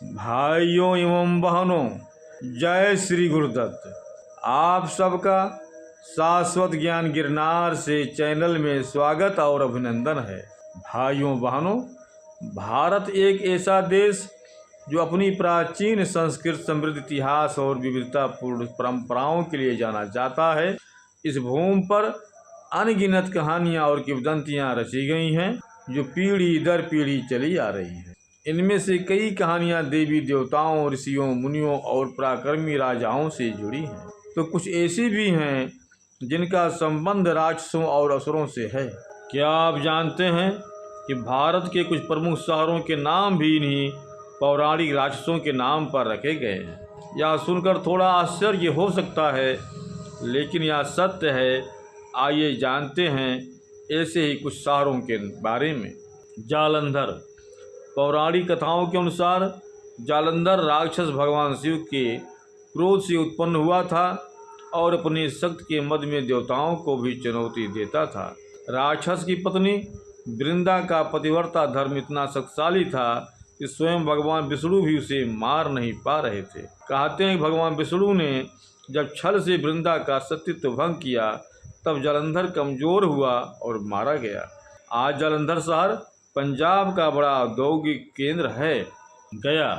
भाइयों एवं बहनों, जय श्री गुरुदत्त। आप सबका शाश्वत ज्ञान गिरनार से चैनल में स्वागत और अभिनंदन है। भाइयों बहनों, भारत एक ऐसा देश जो अपनी प्राचीन संस्कृति, समृद्ध इतिहास और विविधतापूर्ण परंपराओं के लिए जाना जाता है। इस भूमि पर अनगिनत कहानियाँ और किंवदंतियाँ रची गई हैं जो पीढ़ी दर पीढ़ी चली आ रही है। इनमें से कई कहानियाँ देवी देवताओं, ऋषियों, मुनियों और पराक्रमी राजाओं से जुड़ी हैं, तो कुछ ऐसी भी हैं जिनका संबंध राक्षसों और असुरों से है। क्या आप जानते हैं कि भारत के कुछ प्रमुख शहरों के नाम भी इन्हीं पौराणिक राक्षसों के नाम पर रखे गए हैं? यह सुनकर थोड़ा आश्चर्य हो सकता है, लेकिन यह सत्य है। आइए जानते हैं ऐसे ही कुछ शहरों के बारे में। जालंधर। पौराणिक कथाओं के अनुसार जालंधर राक्षस भगवान शिव के क्रोध से उत्पन्न हुआ था और अपनी शक्ति के मद में देवताओं को भी चुनौती देता था। राक्षस की पत्नी वृंदा का पतिव्रता धर्म इतना शक्तिशाली था कि स्वयं भगवान विष्णु भी उसे मार नहीं पा रहे थे। कहते हैं कि भगवान विष्णु ने जब छल से वृंदा का सतीत्व भंग किया, तब जालंधर कमजोर हुआ और मारा गया। आज जालंधर शहर पंजाब का बड़ा औद्योगिक केंद्र है। गया।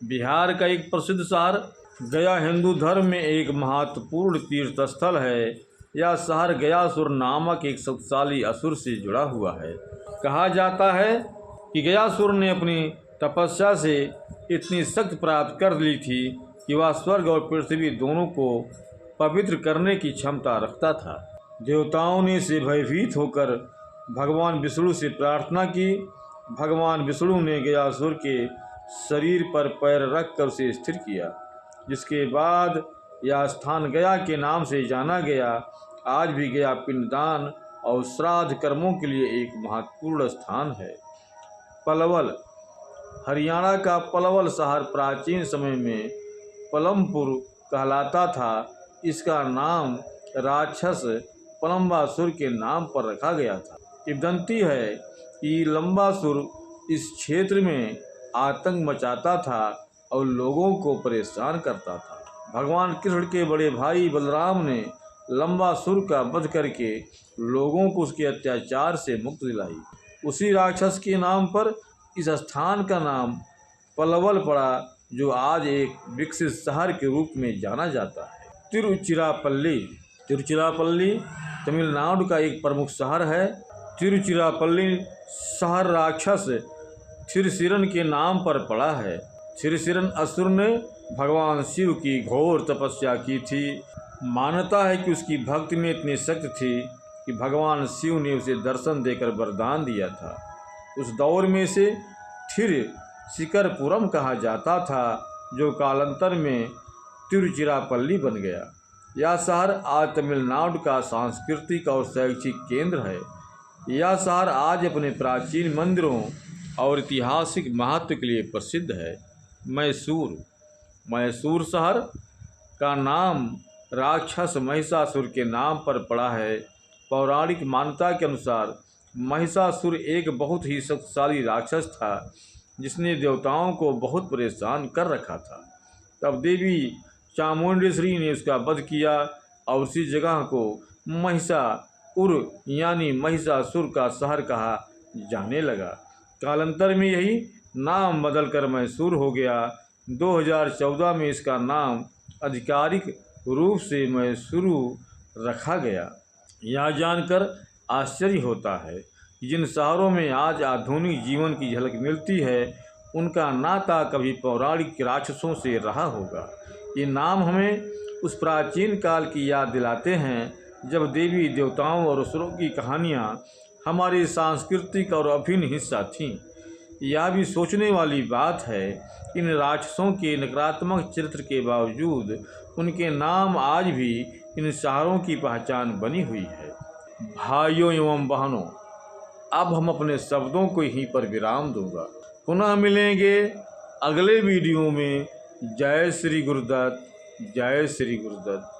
बिहार का एक प्रसिद्ध शहर गया हिंदू धर्म में एक महत्वपूर्ण तीर्थ स्थल है। यह शहर गयासुर नामक एक शक्तिशाली असुर से जुड़ा हुआ है। कहा जाता है कि गयासुर ने अपनी तपस्या से इतनी शक्ति प्राप्त कर ली थी कि वह स्वर्ग और पृथ्वी दोनों को पवित्र करने की क्षमता रखता था। देवताओं ने इसे भयभीत होकर भगवान विष्णु से प्रार्थना की। भगवान विष्णु ने गयासुर के शरीर पर पैर रखकर उसे स्थिर किया, जिसके बाद यह स्थान गया के नाम से जाना गया। आज भी गया पिंडदान और श्राद्ध कर्मों के लिए एक महत्वपूर्ण स्थान है। पलवल। हरियाणा का पलवल शहर प्राचीन समय में पलमपुर कहलाता था। इसका नाम राक्षस पलम्बासुर के नाम पर रखा गया था। किंवदंती है कि लंबासुर इस क्षेत्र में आतंक मचाता था और लोगों को परेशान करता था। भगवान कृष्ण के बड़े भाई बलराम ने लंबासुर का वध करके लोगों को उसके अत्याचार से मुक्ति दिलाई। उसी राक्षस के नाम पर इस स्थान का नाम पलवल पड़ा, जो आज एक विकसित शहर के रूप में जाना जाता है। तिरुचिरापल्ली। तिरुचिरापल्ली तमिलनाडु का एक प्रमुख शहर है। तिरुचिरापल्ली शहर राक्षस थिरसिरन के नाम पर पड़ा है। थिरसिरन असुर ने भगवान शिव की घोर तपस्या की थी। मान्यता है कि उसकी भक्ति में इतनी शक्ति थी कि भगवान शिव ने उसे दर्शन देकर वरदान दिया था। उस दौर में इसे थिर शिकरपुरम कहा जाता था, जो कालांतर में तिरुचिरापल्ली बन गया। यह शहर आज तमिलनाडु का सांस्कृतिक और शैक्षिक केंद्र है। यह शहर आज अपने प्राचीन मंदिरों और ऐतिहासिक महत्व के लिए प्रसिद्ध है। मैसूर। मैसूर शहर का नाम राक्षस महिषासुर के नाम पर पड़ा है। पौराणिक मान्यता के अनुसार महिषासुर एक बहुत ही शक्तिशाली राक्षस था, जिसने देवताओं को बहुत परेशान कर रखा था। तब देवी चामुंडेश्वरी ने उसका वध किया और उसी जगह को महिषाउर यानी महिषासुर का शहर कहा जाने लगा। कालांतर में यही नाम बदलकर मैसूर हो गया। 2014 में इसका नाम आधिकारिक रूप से मैसूरू रखा गया। यह जानकर आश्चर्य होता है कि जिन शहरों में आज आधुनिक जीवन की झलक मिलती है, उनका नाता कभी पौराणिक राक्षसों से रहा होगा। ये नाम हमें उस प्राचीन काल की याद दिलाते हैं, जब देवी देवताओं और असुरों की कहानियाँ हमारी सांस्कृतिक और अभिन्न हिस्सा थीं। यह भी सोचने वाली बात है, इन राक्षसों के नकारात्मक चरित्र के बावजूद उनके नाम आज भी इन शहरों की पहचान बनी हुई है। भाइयों एवं बहनों, अब हम अपने शब्दों को यहीं पर विराम दूंगा। पुनः मिलेंगे अगले वीडियो में। जय श्री गुरुदत्त। जय श्री गुरुदत्त।